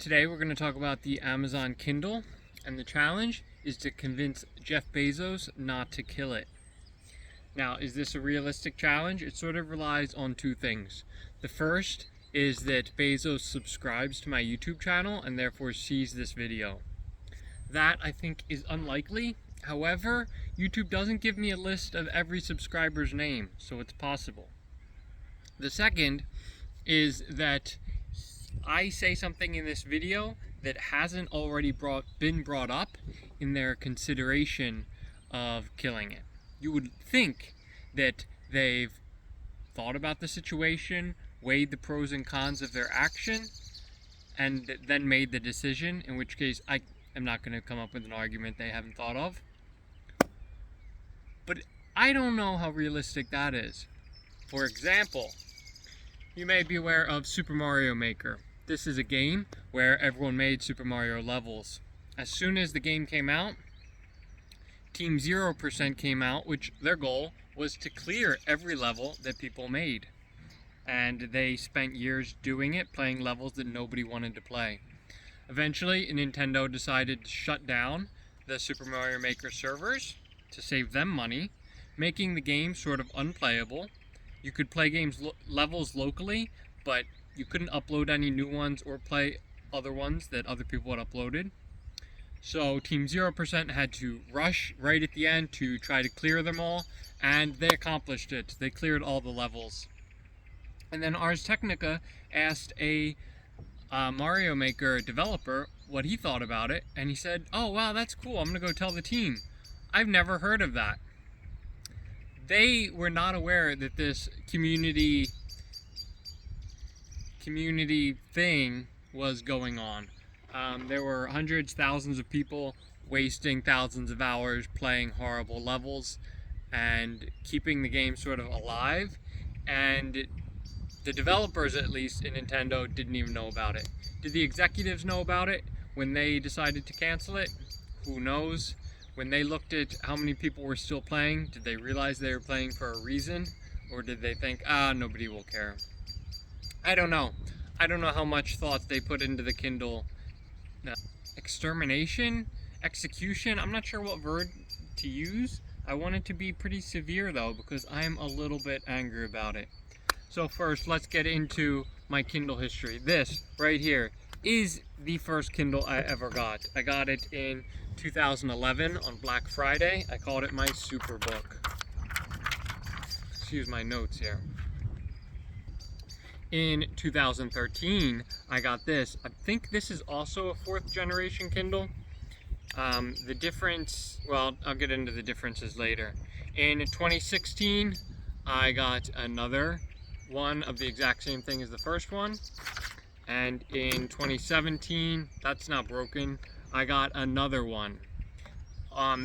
Today we're going to talk about the Amazon Kindle, and the challenge is to convince Jeff Bezos not to kill it. Now, is this a realistic challenge? It sort of relies on two things. The first is that Bezos subscribes to my YouTube channel and therefore sees this video. That, I think, is unlikely. However, YouTube doesn't give me a list of every subscriber's name, so it's possible. The second is that I say something in this video that hasn't already been brought up in their consideration of killing it. You would think that they've thought about the situation, weighed the pros and cons of their action, and then made the decision, in which case I am not going to come up with an argument they haven't thought of. But I don't know how realistic that is. For example, you may be aware of Super Mario Maker. This is a game where everyone made Super Mario levels. As soon as the game came out, Team 0% came out, which their goal was to clear every level that people made. And they spent years doing it, playing levels that nobody wanted to play. Eventually, Nintendo decided to shut down the Super Mario Maker servers to save them money, making the game sort of unplayable. You could play levels locally, but you couldn't upload any new ones or play other ones that other people had uploaded. So Team 0% had to rush right at the end to try to clear them all, and they accomplished it. They cleared all the levels. And then Ars Technica asked a Mario Maker developer what he thought about it, and he said, "Oh wow, that's cool, I'm gonna go tell the team." I've never heard of that. They were not aware that this community thing was going on. There were hundreds, thousands of people wasting thousands of hours playing horrible levels and keeping the game sort of alive, and the developers, at least in Nintendo, didn't even know about it. Did the executives know about it when they decided to cancel it? Who knows? When they looked at how many people were still playing, did they realize they were playing for a reason? Or did they think, nobody will care? I don't know. I don't know how much thought they put into the Kindle. Extermination? Execution? I'm not sure what word to use. I want it to be pretty severe though, because I'm a little bit angry about it. So first, let's get into my Kindle history. This right here is the first Kindle I ever got. I got it in 2011 on Black Friday. I called it my super book. Excuse my notes here. In 2013, I got this. I think this is also a 4th generation Kindle. The difference, well, I'll get into the differences later. In 2016, I got another one of the exact same thing as the first one. And in 2017, that's not broken, I got another one.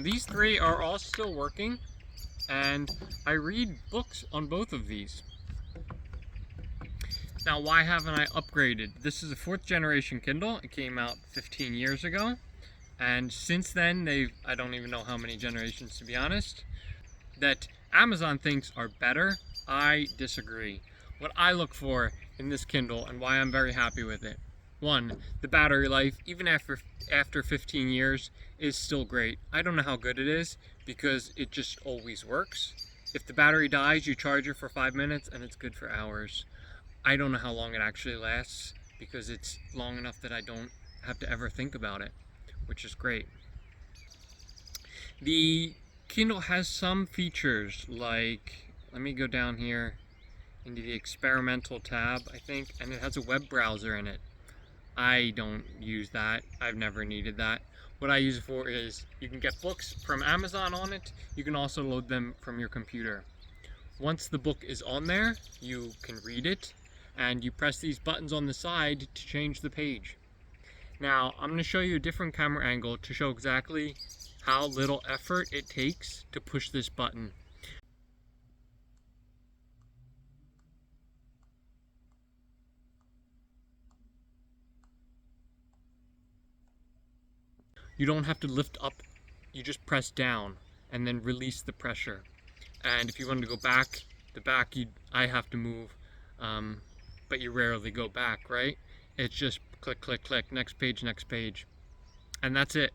These three are all still working, and I read books on both of these. Now, why haven't I upgraded? This is a 4th generation Kindle. It came out 15 years ago. And since then, I don't even know how many generations, to be honest, that Amazon thinks are better. I disagree. What I look for in this Kindle and why I'm very happy with it. 1, the battery life, even after 15 years, is still great. I don't know how good it is because it just always works. If the battery dies, you charge it for 5 minutes and it's good for hours. I don't know how long it actually lasts because it's long enough that I don't have to ever think about it, which is great. The Kindle has some features like, let me go down here into the experimental tab, I think, and it has a web browser in it. I don't use that. I've never needed that. What I use it for is you can get books from Amazon on it. You can also load them from your computer. Once the book is on there, you can read it, and you press these buttons on the side to change the page. Now, I'm going to show you a different camera angle to show exactly how little effort it takes to push this button. You don't have to lift up, you just press down and then release the pressure. And if you want to go back, I have to move, but you rarely go back, right? It's just click, click, click, next page, and that's it.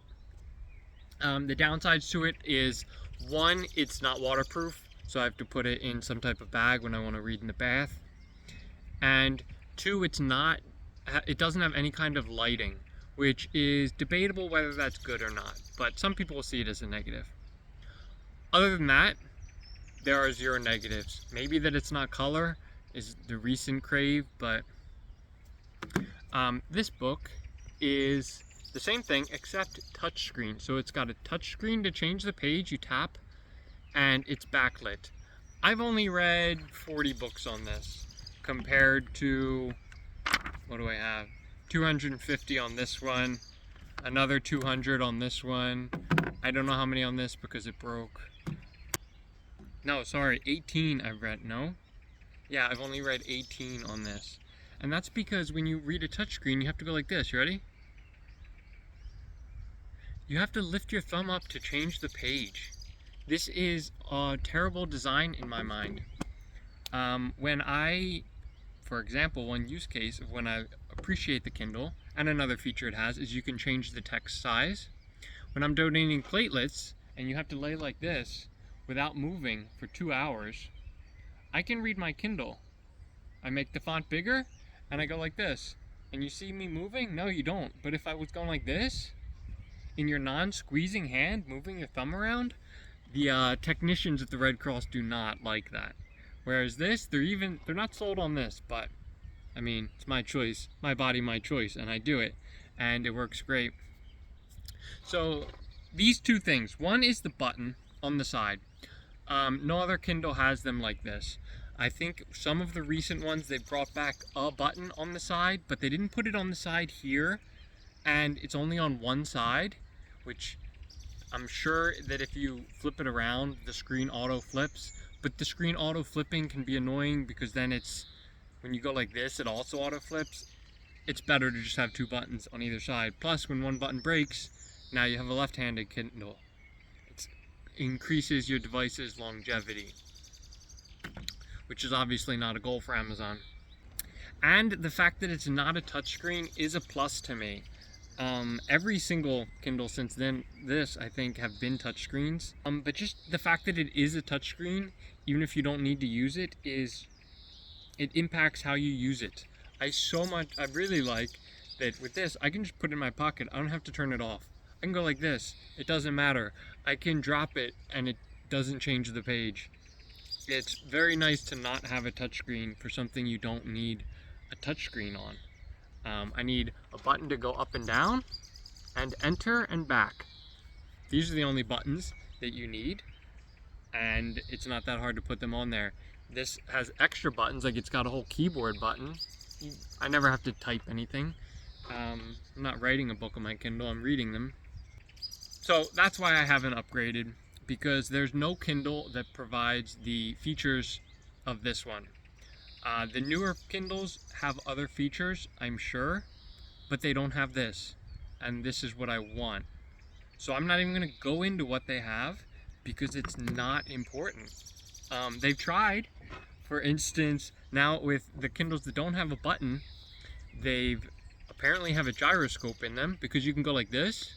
The downsides to it is, one, it's not waterproof, so I have to put it in some type of bag when I want to read in the bath. And two, it doesn't have any kind of lighting, which is debatable whether that's good or not, but some people will see it as a negative. Other than that, there are zero negatives. Maybe that it's not color is the recent crave, but this book is the same thing except touchscreen. So it's got a touchscreen to change the page, you tap, and it's backlit. I've only read 40 books on this compared to, what do I have? 250 on this one, another 200 on this one. I don't know how many on this because it broke. No, sorry, 18 I've read, no? Yeah, I've only read 18 on this. And that's because when you read a touchscreen, you have to go like this, you ready? You have to lift your thumb up to change the page. This is a terrible design in my mind. For example, one use case of when I appreciate the Kindle, and another feature it has, is you can change the text size. When I'm donating platelets, and you have to lay like this, without moving for 2 hours, I can read my Kindle. I make the font bigger, and I go like this. And you see me moving? No, you don't. But if I was going like this, in your non-squeezing hand, moving your thumb around, the technicians at the Red Cross do not like that. Whereas this, they're not sold on this, but I mean, it's my choice, my body, my choice, and I do it, and it works great. So these two things, one is the button on the side. No other Kindle has them like this. I think some of the recent ones, they brought back a button on the side, but they didn't put it on the side here, and it's only on one side, which I'm sure that if you flip it around, the screen auto flips, but the screen auto flipping can be annoying because then when you go like this, it also auto flips. It's better to just have two buttons on either side. Plus, when one button breaks, now you have a left-handed Kindle. It increases your device's longevity, which is obviously not a goal for Amazon. And the fact that it's not a touchscreen is a plus to me. Every single Kindle since then, I think, have been touchscreens. But just the fact that it is a touchscreen, even if you don't need to use it, it impacts how you use it. I really like that with this, I can just put it in my pocket. I don't have to turn it off. I can go like this. It doesn't matter. I can drop it and it doesn't change the page. It's very nice to not have a touchscreen for something you don't need a touchscreen on. I need a button to go up and down, and enter and back. These are the only buttons that you need, and it's not that hard to put them on there. This has extra buttons, like it's got a whole keyboard button. I never have to type anything. I'm not writing a book on my Kindle, I'm reading them. So that's why I haven't upgraded, because there's no Kindle that provides the features of this one. The newer Kindles have other features, I'm sure, but they don't have this, and this is what I want. So I'm not even going to go into what they have because it's not important. They've tried. For instance, now with the Kindles that don't have a button, they've apparently have a gyroscope in them because you can go like this.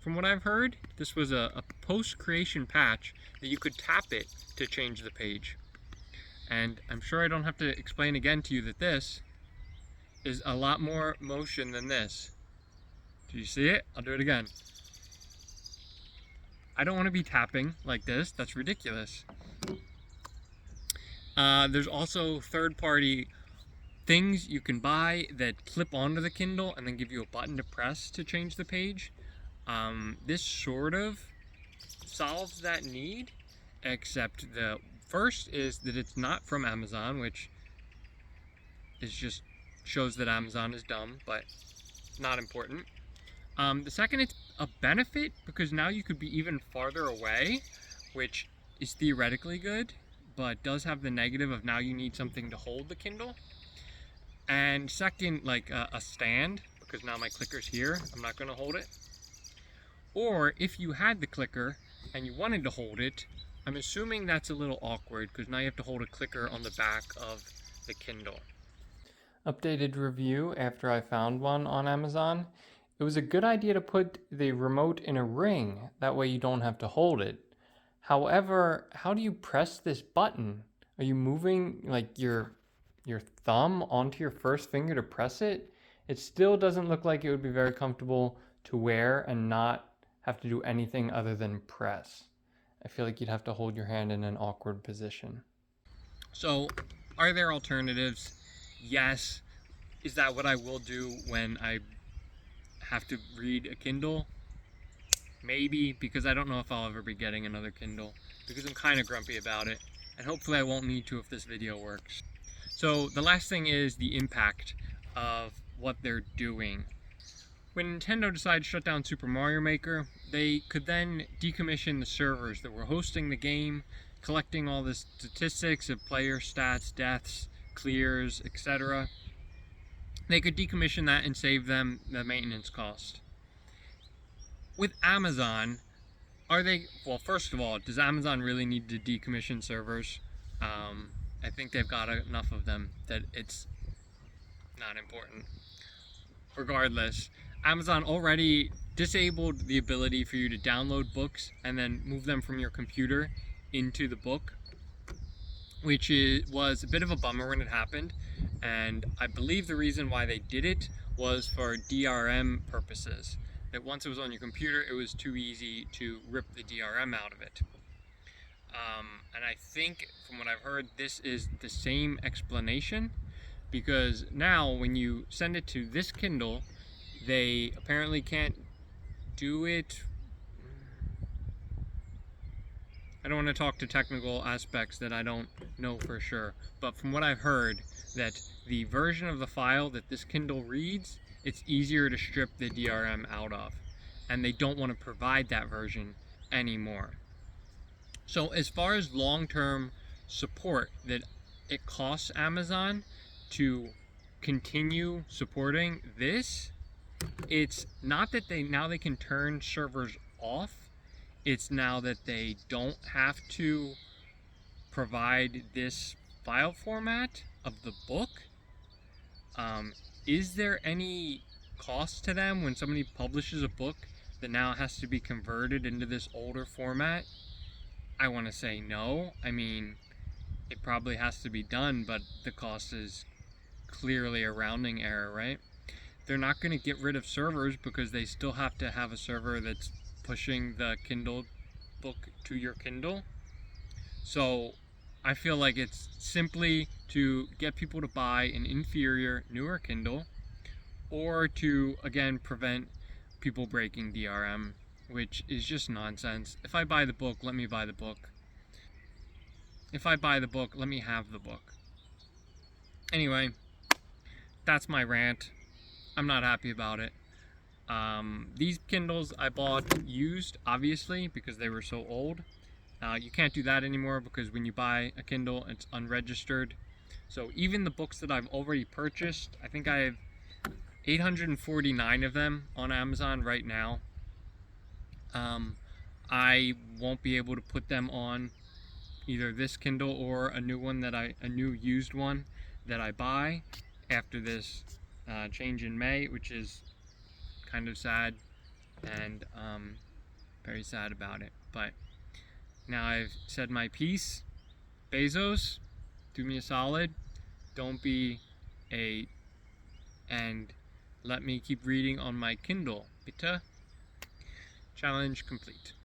From what I've heard, this was a post-creation patch that you could tap it to change the page. And I'm sure I don't have to explain again to you that this is a lot more motion than this. Do you see it? I'll do it again. I don't want to be tapping like this. That's ridiculous. There's also third-party things you can buy that clip onto the Kindle and then give you a button to press to change the page. This sort of solves that need, except the first is that it's not from Amazon, which is just shows that Amazon is dumb, but not important. The second, it's a benefit because now you could be even farther away, which is theoretically good, but does have the negative of now you need something to hold the Kindle. And second, like a stand, because now my clicker's here, I'm not going to hold it. Or if you had the clicker and you wanted to hold it, I'm assuming that's a little awkward because now you have to hold a clicker on the back of the Kindle. Updated review after I found one on Amazon. It was a good idea to put the remote in a ring, that way you don't have to hold it. However, how do you press this button? Are you moving like your thumb onto your first finger to press it? It still doesn't look like it would be very comfortable to wear and not have to do anything other than press. I feel like you'd have to hold your hand in an awkward position. So, are there alternatives? Yes. Is that what I will do when I have to read a Kindle? Maybe, because I don't know if I'll ever be getting another Kindle, because I'm kind of grumpy about it, and hopefully I won't need to if this video works. So the last thing is the impact of what they're doing. When Nintendo decided to shut down Super Mario Maker, they could then decommission the servers that were hosting the game, collecting all the statistics of player stats, deaths, clears, etc. They could decommission that and save them the maintenance cost. With Amazon, well, first of all, does Amazon really need to decommission servers? I think they've got enough of them that it's not important. Regardless, Amazon already disabled the ability for you to download books and then move them from your computer into the book, which was a bit of a bummer when it happened, and I believe the reason why they did it was for DRM purposes. That once it was on your computer, it was too easy to rip the DRM out of it. And I think, from what I've heard, this is the same explanation, because now when you send it to this Kindle, they apparently can't do it. I don't want to talk to technical aspects that I don't know for sure, but from what I've heard, that the version of the file that this Kindle reads, it's easier to strip the DRM out of, and they don't want to provide that version anymore. So as far as long-term support that it costs Amazon to continue supporting this, it's not that they can turn servers off. It's now that they don't have to provide this file format of the book. Is there any cost to them when somebody publishes a book that now has to be converted into this older format? I want to say no. I mean, it probably has to be done, but the cost is clearly a rounding error, right? They're not going to get rid of servers because they still have to have a server that's pushing the Kindle book to your Kindle. So I feel like it's simply to get people to buy an inferior, newer Kindle, or to, again, prevent people breaking DRM, which is just nonsense. If I buy the book, let me buy the book. If I buy the book, let me have the book. Anyway, that's my rant. I'm not happy about it. These Kindles I bought used, obviously, because they were so old. You can't do that anymore because when you buy a Kindle, it's unregistered. So even the books that I've already purchased, I think I have 849 of them on Amazon right now. I won't be able to put them on either this Kindle or a new used one that I buy after this change in May, which is kind of sad, and very sad about it. But now I've said my piece. Bezos, do me a solid. Don't be and let me keep reading on my Kindle, bitte. Challenge complete.